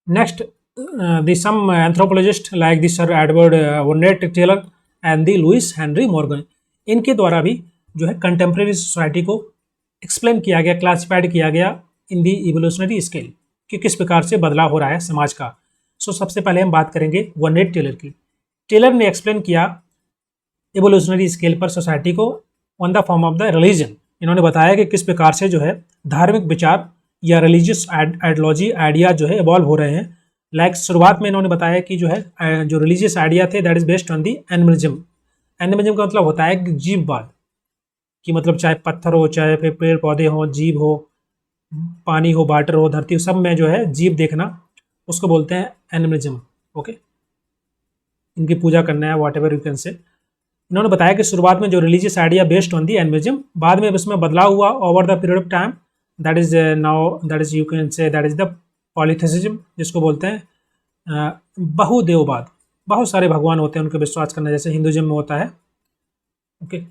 Next the some anthropologist like the sir Edward Burnett Tylor and the Lewis Henry Morgan, इनके द्वारा भी जो है कंटेम्प्रेरी सोसाइटी को एक्सप्लेन किया गया, क्लासिफाइड किया गया इन दी इवोल्यूशनरी स्केल कि किस प्रकार से बदलाव हो रहा है समाज का। सो सबसे पहले हम बात करेंगे वोनेट टेलर की। टेलर ने एक्सप्लेन किया इवोल्यूशनरी स्केल पर सोसाइटी को on the form of the religion. इन्होंने बताया कि किस प्रकार से जो है धार्मिक विचार या रिलीजियस आइडियोलॉजी आइडिया जो है इवॉल्व हो रहे हैं। लाइक शुरुआत में इन्होंने बताया कि जो है जो रिलीजियस आइडिया थे that is based on the animalism. Animalism का मतलब होता है कि जीववाद, कि मतलब चाहे पत्थर हो, चाहे फिर पेड़ पौधे हो, जीव हो, पानी हो, वाटर हो, धरती हो, सब में जो है जीव देखना, उसको बोलते हैं एनिमलिज्म। ओके, इनकी पूजा करना है, वॉट एवर यू कैन से। इन्होंने बताया कि शुरुआत में जो religious idea based on the animalism, बाद में इसमें बदलाव हुआ over the period of time, that is now that is you can say that is the polytheism, जिसको बोलते हैं बहुदेववाद। बहुत सारे भगवान होते हैं, उनके विश्वास करना, जैसे हिंदुइज्म में होता है। ओके,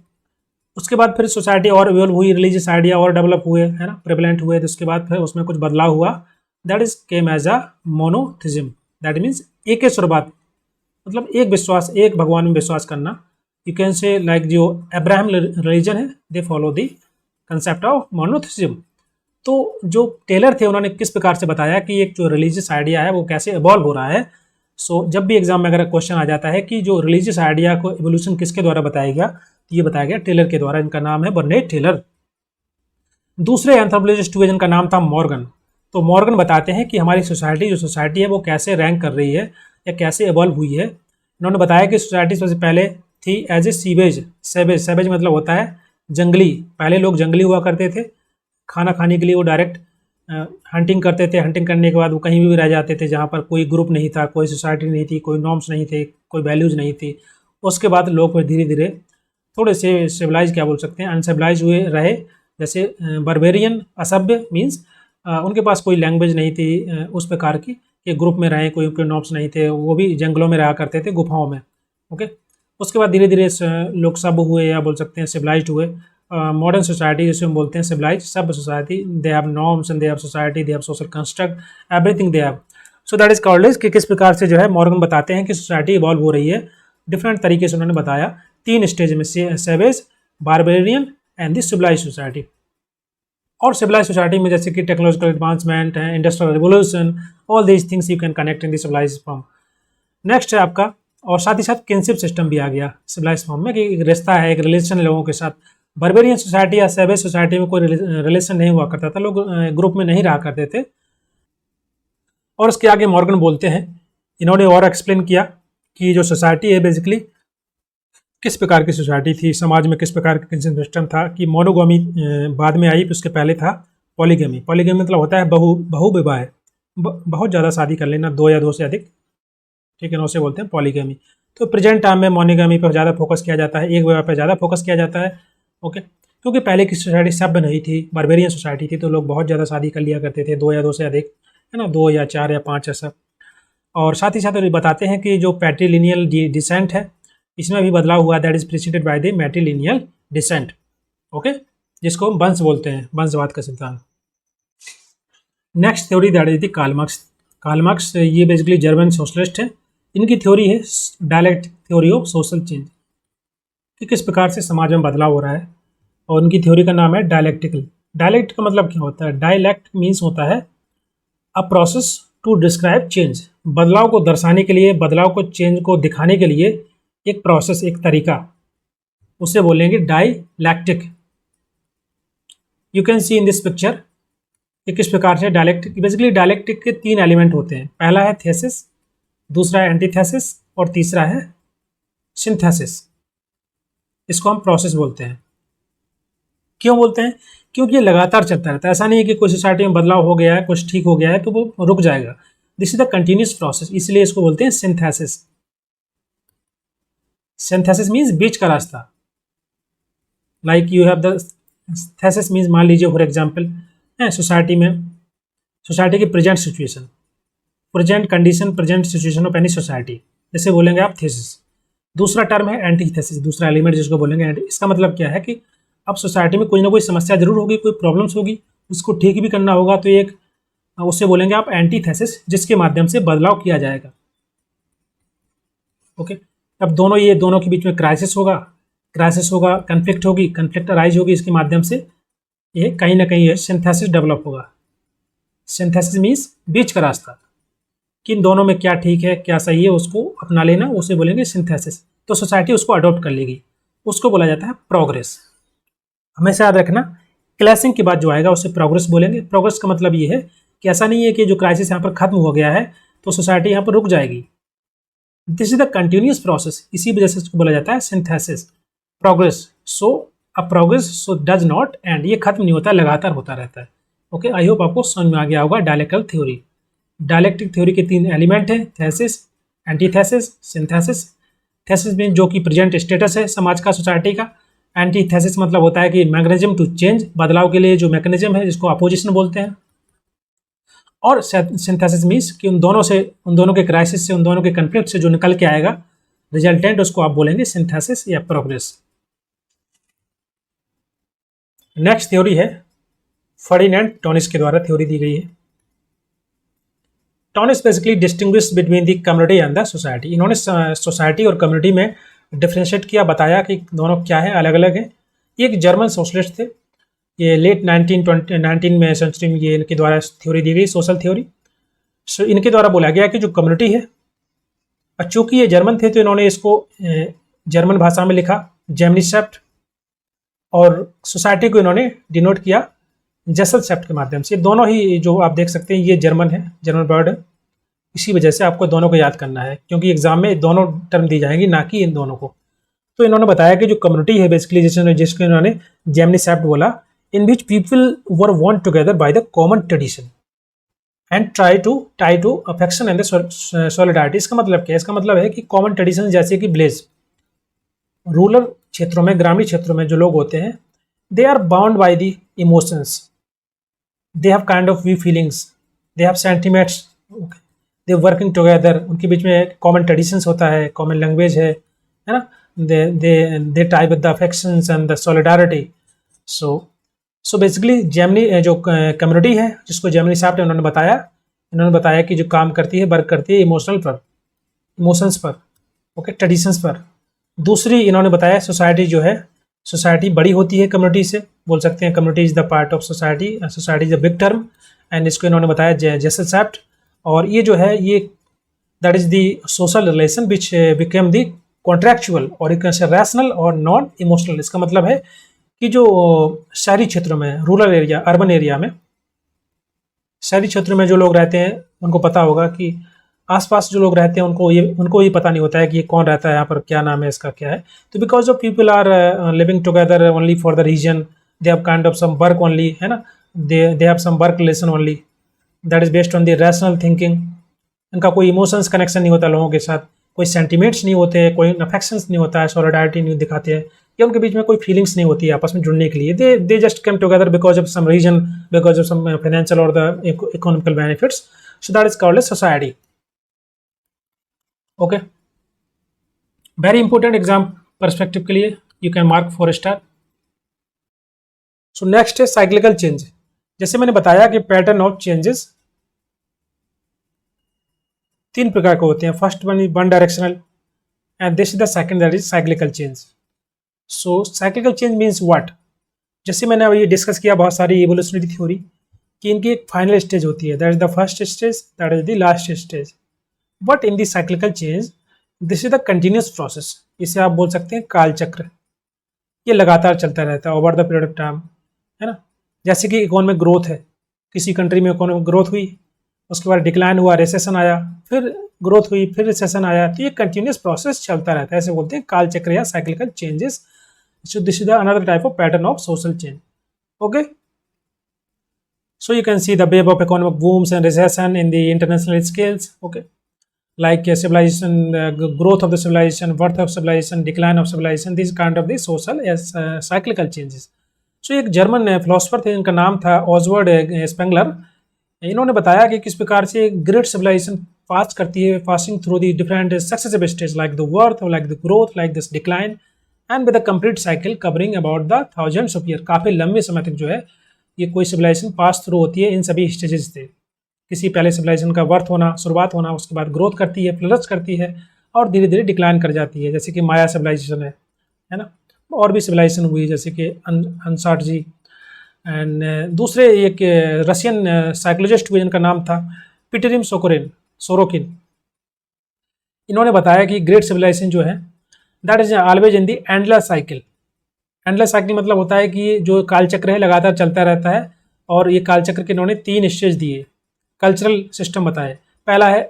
उसके बाद फिर सोसाइटी और इवॉल्व हुई, रिलीजियस आइडिया और डेवलप हुए, है ना, प्रेवलेंट हुए। तो उसके बाद फिर उसमें कुछ बदलाव हुआ, that is came as a monotheism, that means एक ही शुरुआत, मतलब एक विश्वास, एक भगवान में विश्वास करना। यू कैन से लाइक जो अब्राहम रिलीजन है they follow the concept of monotheism. तो जो टेलर थे उन्होंने किस प्रकार से बताया कि एक जो रिलीजियस आइडिया है वो कैसे इवॉल्व हो रहा है। सो जब भी एग्जाम में अगर क्वेश्चन आ जाता है कि जो रिलीजियस आइडिया को इवोल्यूशन किसके द्वारा बताया गया, तो ये बताया गया टेलर के द्वारा। इनका नाम है बर्नेट टेलर। दूसरे एंथ्रोपोलॉजिस्ट हुए जिनका नाम था मॉर्गन। तो मॉर्गन बताते हैं कि हमारी सोसाइटी जो सोसाइटी है वो कैसे रैंक कर रही है या कैसे इवॉल्व हुई है। इन्होंने बताया कि सोसाइटी सबसे पहले थी एज ए सीवेज। सेवेज मतलब होता है जंगली। पहले लोग जंगली हुआ करते थे, खाना खाने के लिए वो डायरेक्ट हंटिंग करते थे। हंटिंग करने के बाद वो कहीं भी रह जाते थे जहाँ पर कोई ग्रुप नहीं था, कोई सोसाइटी नहीं थी, कोई नॉर्म्स नहीं थे, कोई वैल्यूज़ नहीं थी। उसके बाद लोग फिर धीरे धीरे थोड़े से सिविलाइज, क्या बोल सकते हैं, अनसिविलाइज हुए रहे। जैसे बर्बेरियन, असभ्य मीन्स उनके पास कोई लैंग्वेज नहीं थी उस प्रकार की कि ग्रुप में रहें, कोई नॉर्म्स नहीं थे, वो भी जंगलों में रहा करते थे, गुफाओं में। ओके, उसके बाद धीरे धीरे लोग सब हुए या बोल सकते हैं सिविलाइज्ड हुए। मॉडर्न सोसाइटी जिसे हम बोलते हैं सिविलाइज, सब society, they have norms and they have society, they have social construct, everything they have. So that is called is कि किस प्रकार से जो है मॉर्गन बताते हैं कि सोसाइटी इवॉल्व हो रही है। डिफरेंट तरीके से उन्होंने बताया, तीन स्टेज में, savage, barbarian and the civilise society. और सिविलाइज सोसाइटी में जैसे कि टेक्नोलॉजिकल एडवांसमेंट है, industrial revolution, all these things you can connect in the civilise form. Next है आपका, और साथ ही साथ किनशिप सिस्टम भी आ गया सिविलाइज फॉर्म में, कि एक रिश्ता है, एक रिलेशन लोगों के साथ। बर्बेरियन सोसाइटी या सेवेज सोसाइटी में कोई रिलेशन नहीं हुआ करता था, लोग ग्रुप में नहीं रहा करते थे। और उसके आगे मॉर्गन बोलते हैं, इन्होंने और एक्सप्लेन किया कि जो सोसाइटी है बेसिकली किस प्रकार की सोसाइटी थी, समाज में किस प्रकार का किंशिप सिस्टम था, कि मोनोगामी बाद में आई, उसके पहले था पॉलीगमी। पॉलीगमी मतलब होता है बहुविवाह, बहुत ज़्यादा शादी कर लेना, दो या दो से अधिक, ठीक है ना, उसे बोलते हैं पॉलीगमी। तो प्रेजेंट टाइम में मोनोगामी पर ज़्यादा फोकस किया जाता है, एक विवाह पर ज़्यादा फोकस किया जाता है। ओके, क्योंकि पहले की सोसाइटी सभ्य नहीं थी, बारबेरियन सोसाइटी थी, तो लोग बहुत ज़्यादा शादी कर लिया करते थे, दो या दो से अधिक, है ना, दो या चार या पाँच ऐसा। और साथ ही साथ बताते हैं कि जो पैट्रीलिनियल डिसेंट है, इसमें भी बदलाव हुआ, that is preceded by the matrilineal descent. Okay, जिसको हम वंश बोलते हैं, वंशवाद का सिद्धांत। Next theory that is the Karl Marx. Karl Marx ये बेसिकली जर्मन सोशलिस्ट है। इनकी थ्योरी है dialect theory of social change, कि किस प्रकार से समाज में बदलाव हो रहा है। और उनकी थ्योरी का नाम है डायलेक्टिकल। डायलेक्ट का मतलब क्या होता है? डायलेक्ट मीन्स होता है a process to describe change, बदलाव को दर्शाने के लिए, बदलाव को, चेंज को दिखाने के लिए एक प्रोसेस, एक तरीका, उसे बोलेंगे dialectic. You can see in this picture कि किस प्रकार से डायलेक्टिक, बेसिकली डायलेक्टिक के तीन एलिमेंट होते हैं। पहला है थेसिस, दूसरा है एंटीथेसिस और तीसरा है सिंथेसिस। इसको हम प्रोसेस बोलते हैं। क्यों बोलते हैं? क्योंकि ये लगातार चलता रहता है। ऐसा नहीं है कि कोई सोसाइटी में बदलाव हो गया है, कुछ ठीक हो गया है तो वो रुक जाएगा। This is the continuous process, इसलिए इसको बोलते हैं सिंथेसिस। सिंथेसिस मीन्स बीच का रास्ता। Like you have the thesis means, मान लीजिए फॉर एग्जाम्पल है सोसाइटी में, सोसाइटी की present situation, present condition, present situation of any society, जैसे बोलेंगे आप थेसिस। दूसरा टर्म है एंटीथेसिस, दूसरा एलिमेंट जिसको बोलेंगे। इसका मतलब क्या है कि अब सोसाइटी में कोई ना कोई समस्या जरूर होगी, कोई प्रॉब्लम्स होगी, उसको ठीक भी करना होगा। तो एक उससे बोलेंगे आप एंटीथेसिस, जिसके माध्यम से बदलाव किया जाएगा। ओके, अब ये दोनों के बीच में क्राइसिस होगा, कन्फ्लिक्ट होगी, कन्फ्लिक्ट अराइज होगी, इसके माध्यम से ये कहीं ना कहीं ये सिंथेसिस डेवलप होगा। सिंथेसिस मीन्स बीच का रास्ता, किन दोनों में क्या ठीक है क्या सही है उसको अपना लेना, उसे बोलेंगे सिंथेसिस। तो सोसाइटी उसको अडॉप्ट कर लेगी, उसको बोला जाता है प्रोग्रेस। हमेशा याद रखना, क्लैशिंग के बाद जो आएगा उसे प्रोग्रेस बोलेंगे। प्रोग्रेस का मतलब ये है कि ऐसा नहीं है कि जो क्राइसिस यहाँ पर खत्म हो गया है तो सोसाइटी यहाँ पर रुक जाएगी। This is the continuous process, इसी वजह से इसको बोला जाता है synthesis, progress. So a progress so does not and, ये खत्म नहीं होता, लगातार होता रहता है। ओके, आई होप आपको समझ में आ गया होगा डायलेक्टिकल थ्योरी। डायलेक्टिक थ्योरी के 3 एलिमेंट हैं, thesis, antithesis, synthesis. Thesis mean जो कि प्रेजेंट स्टेटस है समाज का, सोसाइटी का। एंटीथेसिस मतलब होता है कि मैकेनिज्म टू चेंज, बदलाव के लिए जो मैकेनिज्म है जिसको अपोजिशन बोलते हैं। और सिंथेसिस मीन्स कि उन दोनों के क्राइसिस से, उन दोनों के कन्फ्लिक्ट से जो निकल के आएगा रिजल्टेंट, उसको आप बोलेंगे सिंथेसिस या प्रोग्रेस। नेक्स्ट थ्योरी है फर्डिनेंड टॉनिस के द्वारा थ्योरी दी गई है। टॉनिस basically distinguish between the community and the society. इन्होंने सोसाइटी और कम्युनिटी में डिफ्रेंशिएट किया, बताया कि दोनों क्या है, अलग अलग है। ये एक जर्मन सोशलिस्ट थे, ये लेट 19 में सेंचुरी में ये इनके द्वारा थ्योरी दी गई, सोशल थ्योरी। सो इनके द्वारा बोला गया कि जो कम्युनिटी है, और चूँकि ये जर्मन थे तो इन्होंने इसको जर्मन भाषा में लिखा, जेमनीसेप्ट, और सोसाइटी को इन्होंने डिनोट किया जेसलसेप्ट के माध्यम से। दोनों ही जो आप देख सकते हैं ये जर्मन है, जर्मन वर्ड है, इसी वजह से आपको दोनों को याद करना है, क्योंकि एग्जाम में दोनों टर्म दी जाएंगी, ना कि इन दोनों को। तो इन्होंने बताया कि जो कम्युनिटी है बेसिकली, जिसको इन्होंने जेमनीसेप्ट बोला, in which people were bound together by the common tradition and tie to affection and the solidarity. इसका मतलब क्या है? इसका मतलब है कि कॉमन ट्रेडिशन जैसे कि ब्लेज, रूरल क्षेत्रों में, ग्रामीण क्षेत्रों में जो लोग होते हैं, they are bound by the emotions, they have kind of weak feelings, they have sentiments, okay, they working together, उनके बीच में common traditions होता है, common language है ना, they tie with the affections and the solidarity। so basically Gemini जो community है जिसको Gemini साहब ने इन्होंने बताया कि जो काम करती है, वर्क करती है इमोशंस पर, ओके, ट्रेडिशंस पर। दूसरी इन्होंने बताया सोसाइटी जो है, सोसाइटी बड़ी होती है कम्युनिटी से, बोल सकते हैं community is the part of society, society is a big term, and इसको इन्होंने बताया जेसलसेप्ट। और ये जो है ये that is the social relation which became the contractual और एक रैशनल और नॉन इमोशनल। इसका मतलब है कि जो शहरी क्षेत्रों में, रूरल एरिया, अर्बन एरिया में, शहरी क्षेत्रों में जो लोग रहते हैं उनको पता होगा कि आसपास जो लोग रहते हैं उनको ये पता नहीं होता है कि ये कौन रहता है यहाँ पर, क्या नाम है इसका, क्या है। तो because of people are living together only for the reason, they have kind of some work only, है ना, they have some work relation only, that is based on the rational thinking. इनका कोई इमोशंस कनेक्शन नहीं होता लोगों के साथ, कोई सेंटिमेंट्स नहीं होते, कोई अफेक्शंस नहीं होता है, सॉलिडारिटी नहीं दिखाते हैं, या उनके बीच में कोई फीलिंग्स नहीं होती है आपस में जुड़ने के लिए। They just come together because of some reason, because of some financial और the economical benefits. So that is called as society. Okay, very important exam perspective के लिए, you can mark 4 star. So next है cyclical change. जैसे मैंने बताया कि pattern of changes 3 प्रकार के होते हैं। First one is one directional and this is the second, that is cyclical change. So cyclical change means what? जैसे मैंने अभी डिस्कस किया बहुत सारी इवोल्यूशनरी थ्योरी कि इनकी एक फाइनल स्टेज होती है, that is the first stage, that is the last stage. But in the cyclical change this is the continuous process, इसे आप बोल सकते हैं काल चक्र। ये लगातार चलता रहता है over the period of time, है ना। जैसे कि इकोनॉमी में ग्रोथ है, किसी कंट्री में इकोनॉमी ग्रोथ हुई, उसके बाद डिक्लाइन हुआ, रिसेशन आया, फिर ग्रोथ हुई, फिर रिसेशन आया, तो ये कंटिन्यूस प्रोसेस चलता रहता है, ऐसे बोलते हैं काल चक्र या cyclical changes. So this is the another type of pattern of social change. Okay, so you can see the wave of economic booms and recession in the international scales, okay, like civilization, growth of the civilization, birth of civilization, decline of civilization, these kind of the social as cyclical changes। so एक German philosopher थे, इनका नाम था ऑजवर्ड Spengler. इन्होंने बताया कि किस प्रकार से ग्रेट सिविलाइजेशन पास करती है, passing through the different successive stage like the birth, like the growth, like this decline, and with a complete cycle covering about the thousands of year. काफ़ी लंबे समय तक जो है ये कोई सिविलाइजेशन पास थ्रू होती है इन सभी स्टेजेस से। किसी पहले सिविलाइजेशन का बर्थ होना, शुरुआत होना, उसके बाद ग्रोथ करती है, फ्लरिश करती है और धीरे धीरे डिक्लाइन कर जाती है, जैसे कि माया सिविलाइजेशन है ना। और भी सिविलाइजेशन हुई जैसे कि अनसाट जी एंड दूसरे एक रशियन साइकोलॉजिस्ट हुए जिनका नाम था पीटरिम सोरोकिन। इन्होंने बताया कि ग्रेट सिविलाइजेशन जो है that is always in the endless cycle. Endless cycle मतलब होता है कि ये जो कालचक्र है लगातार चलता रहता है, और ये कालचक्र के इन्होंने 3 स्टेज दिए, कल्चरल सिस्टम बताए। पहला है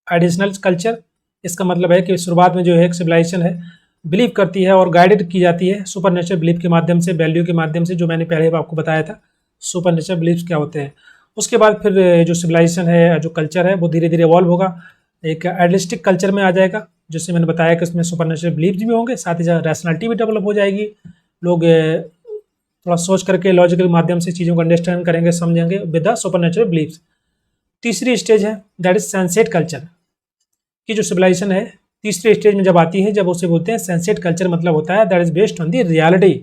एडिशनल कल्चर, इसका मतलब है कि शुरुआत में जो है एक सिविलाइजेशन है बिलीव करती है और गाइडेड की जाती है सुपर नेचुरल बिलीफ के माध्यम से, वैल्यू के माध्यम से, जो मैंने पहले आपको बताया था सुपर नेचुरल बिलीफ्स क्या होते हैं। उसके बाद फिर जो सिविलाइजेशन है, जो कल्चर है, वो धीरे धीरे इवॉल्व होगा, एक आइडियलिस्टिक कल्चर में आ जाएगा, जैसे मैंने बताया कि उसमें सुपर नेचुरल बिलीफ भी होंगे, साथ ही साथ रैशनैलिटी भी डेवलप हो जाएगी। लोग थोड़ा सोच करके लॉजिकल माध्यम से चीज़ों को अंडरस्टैंड करेंगे, समझेंगे with the super natural beliefs. तीसरी स्टेज है दैट इज सेंसेट कल्चर की जो सिविलाइजेशन है तीसरे स्टेज में जब आती है, जब उसे बोलते हैं सेंसेट कल्चर, मतलब होता है that is based on the reality,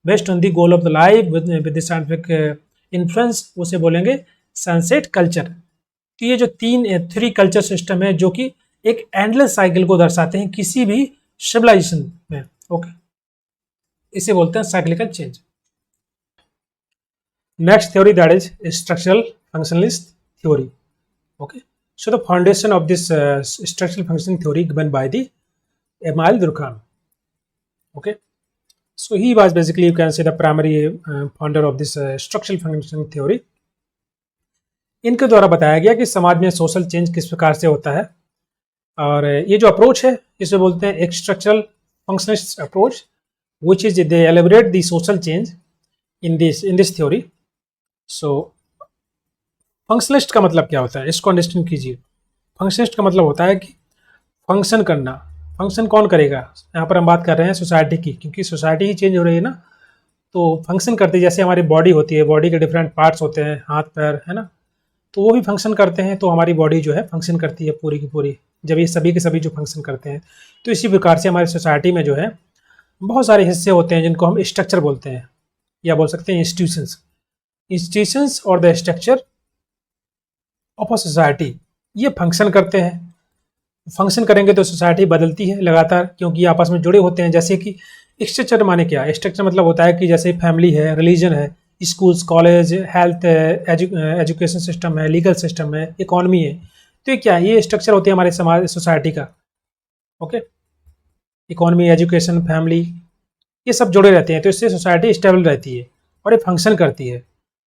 based on the goal of the life with the scientific influence, उसे बोलेंगे सेंसेट कल्चर। तो ये जो 3 कल्चर सिस्टम है जो कि एक एंडलेस साइकिल को दर्शाते हैं किसी भी सिविलाइजेशन में। ओके, इसे बोलते हैं cyclical change. Next theory that is structural functionalist theory. Okay, so the foundation of this structural functioning theory given by the Emile Durkheim. Okay, so he was basically, you can say, the primary founder of this structural functioning theory. इनके द्वारा बताया गया कि समाज में social change किस प्रकार से होता है, और ये जो अप्रोच है इसे बोलते हैं एक structural functionalist approach, which is they elaborate the social change in this theory. So फंक्शनिस्ट का मतलब क्या होता है, इसको अंडरस्टैंड कीजिए। फंक्शनिस्ट का मतलब होता है कि फंक्शन करना। फंक्शन कौन करेगा, यहाँ पर हम बात कर रहे हैं सोसाइटी की, क्योंकि सोसाइटी ही चेंज हो रही है ना, तो फंक्शन करती है। जैसे हमारी बॉडी होती है, बॉडी के डिफरेंट पार्ट्स होते हैं, हाथ पैर, है ना, तो वो भी फंक्शन करते हैं, तो हमारी बॉडी जो है फंक्शन करती है पूरी की पूरी, जब ये सभी के सभी जो फंक्शन करते हैं। तो इसी प्रकार से हमारी सोसाइटी में जो है बहुत सारे हिस्से होते हैं जिनको हम स्ट्रक्चर बोलते हैं, या बोल सकते हैं इंस्टीट्यूशंस और the structure of a society, ये फंक्शन करते हैं। फंक्शन करेंगे तो सोसाइटी बदलती है लगातार, क्योंकि ये आपस में जुड़े होते हैं। जैसे कि स्ट्रक्चर माने क्या, स्ट्रक्चर मतलब होता है कि जैसे फैमिली है, रिलीजन है, schools, college, health, education system है, लीगल सिस्टम है, इकोनॉमी है, तो ये क्या है, ये स्ट्रक्चर होती है हमारे समाज सोसाइटी का। ओके, इकोनॉमी, एजुकेशन, फैमिली, ये सब जुड़े रहते हैं, तो इससे सोसाइटी स्टेबल रहती है और ये फंक्शन करती है।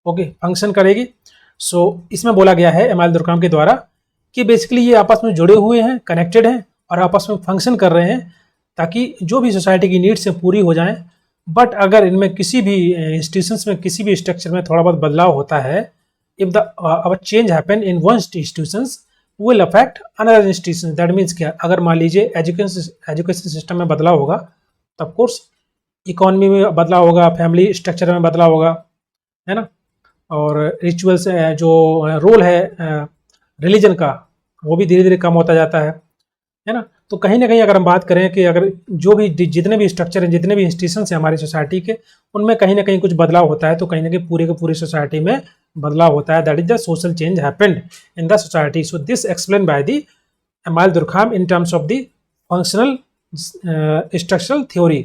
ओके, फंक्शन करेगी। सो इसमें बोला गया है एमाइल दुर्कheim के द्वारा कि बेसिकली ये आपस में जुड़े हुए हैं, कनेक्टेड हैं और आपस में फंक्शन कर रहे हैं, ताकि जो भी सोसाइटी की नीड्स है पूरी हो जाएं। बट अगर इनमें किसी भी इंस्टीट्यूशंस में, किसी भी स्ट्रक्चर में थोड़ा बहुत बदलाव होता है, if the change happen in one institutions will affect another institution. That means क्या, अगर मान लीजिए एजुकेशन सिस्टम में बदलाव होगा, तो ऑफकोर्स इकोनॉमी में बदलाव होगा, फैमिली स्ट्रक्चर में बदलाव होगा, है ना, और रिचुअल्स जो रोल है रिलीजन का, वो भी धीरे धीरे कम होता जाता है ना। तो कहीं ना कहीं अगर हम बात करें कि अगर जो भी जितने भी स्ट्रक्चर हैं, जितने भी इंस्टीट्यूशंस हैं हमारी सोसाइटी के, उनमें कहीं ना कहीं कुछ बदलाव होता है, तो कहीं ना कहीं पूरी की पूरी सोसाइटी में बदलाव होता है। That is the social change happened in the society. So this explain by the Emile Durkheim in terms of the functional structural theory.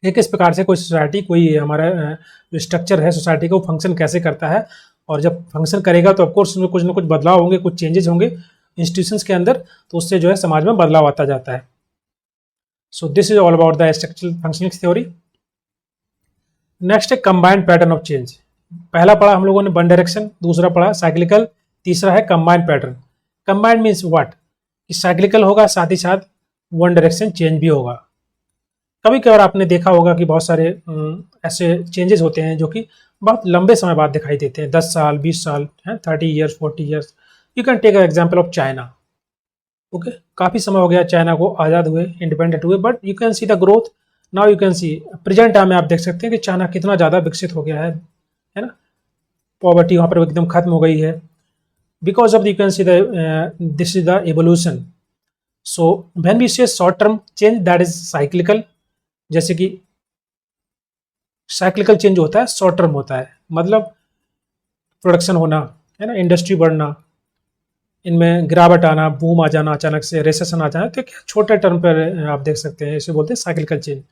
कि किस प्रकार से कोई सोसाइटी, कोई हमारा जो स्ट्रक्चर है सोसाइटी का, वो फंक्शन कैसे करता है, और जब फंक्शन करेगा तो ऑफकोर्स उसमें कुछ ना कुछ बदलाव होंगे, कुछ चेंजेस होंगे इंस्टीट्यूशंस के अंदर, तो उससे जो है समाज में बदलाव आता जाता है। सो this is all about the structural functioning theory. Next है कंबाइंड पैटर्न ऑफ चेंज। पहला पढ़ा हम लोगों ने वन डायरेक्शन, दूसरा पढ़ा साइक्लिकल, तीसरा है combined pattern. Combined means what, कि साइक्लिकल होगा, साथ ही साथ वन डायरेक्शन चेंज भी होगा। कभी कभार आपने देखा होगा कि बहुत सारे ऐसे चेंजेस होते हैं जो कि बहुत लंबे समय बाद दिखाई देते हैं, 10 साल, 20 साल, 30 years, 40 years. You can take example of China. Okay, काफ़ी समय हो गया चाइना को आज़ाद हुए, इंडिपेंडेंट हुए, but you can see the growth now. You can C present time में आप देख सकते हैं कि चाइना कितना ज़्यादा विकसित हो गया है ना। पॉवर्टी वहाँ पर एकदम खत्म हो गई है, because of you can see this is the evolution. So when we say short term change, that is cyclical. जैसे कि साइक्लिकल चेंज होता है, शॉर्ट टर्म होता है, मतलब प्रोडक्शन होना, है ना, इंडस्ट्री बढ़ना, इनमें गिरावट आना, बूम आ जाना, अचानक से रेसेशन आ जाना, तो क्या छोटे टर्म पर आप देख सकते हैं, इसे बोलते हैं साइक्लिकल चेंज।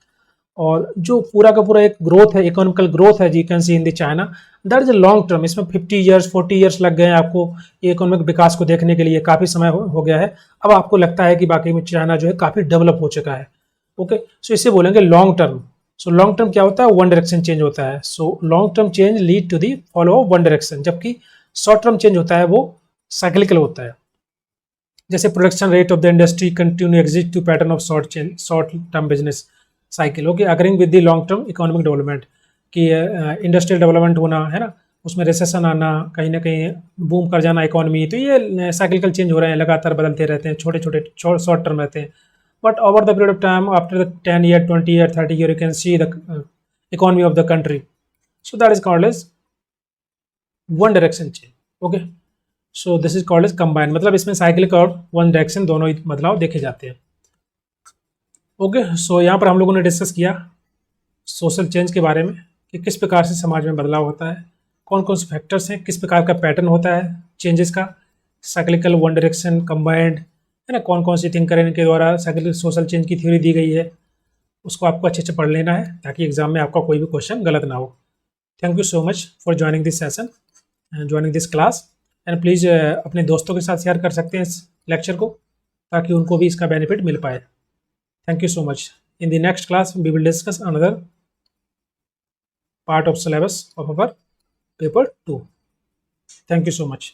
और जो पूरा का पूरा एक ग्रोथ है, इकोनॉमिकल ग्रोथ है, जी can see in the China, that is a long term. इसमें 50 ईयर्स 40 ईयर्स लग गए हैं आपको ये इकोनॉमिक विकास को देखने के लिए, काफ़ी समय हो गया है। अब आपको लगता है कि बाकी में चाइना जो है काफ़ी डेवलप हो चुका है। ओके, सो इसे बोलेंगे long term. So long term क्या होता है, वन डायरेक्शन चेंज होता है। So long term change lead to the follow of one direction, जबकि शॉर्ट टर्म चेंज होता है वो साइक्लिकल होता है। जैसे production rate of the industry continue exist to pattern of short term business cycle. Okay, agreeing with the long term economic development, कि industrial development होना है ना, उसमें रिसेशन आना, कहीं ना कहीं बूम कर जाना इकोनॉमी, तो ये साइकिलिकल चेंज हो रहे हैं, लगातार बदलते रहते हैं, छोटे छोटे शॉर्ट टर्म रहते हैं। But over the period of time, after the 10 year 20 year 30 year, you can see the economy of the country, so that is called as one direction change. Okay, so this is called as combine, मतलब इसमें cyclic और one direction दोनों ही बदलाव देखे जाते हैं। Okay, सो यहाँ पर हम लोगों ने डिस्कस किया सोशल चेंज के बारे में, कि किस प्रकार से समाज में बदलाव होता है, कौन कौन से फैक्टर्स हैं, किस प्रकार का पैटर्न होता है चेंजेस का, साइक्लिकल, वन डायरेक्शन, कंबाइंड, है ना, कौन कौन सी थिंकर इनके द्वारा साइक्लिकल सोशल चेंज की थ्योरी दी गई है, उसको आपको अच्छे से पढ़ लेना है, ताकि एग्जाम में आपका कोई भी क्वेश्चन गलत ना हो। Thank you so much for joining this session, joining this class, and please अपने दोस्तों के साथ शेयर कर सकते हैं इस लेक्चर को, ताकि उनको भी इसका बेनिफिट मिल पाए। Thank you so much. In the next class, we will discuss another part of syllabus of our paper 2. Thank you so much.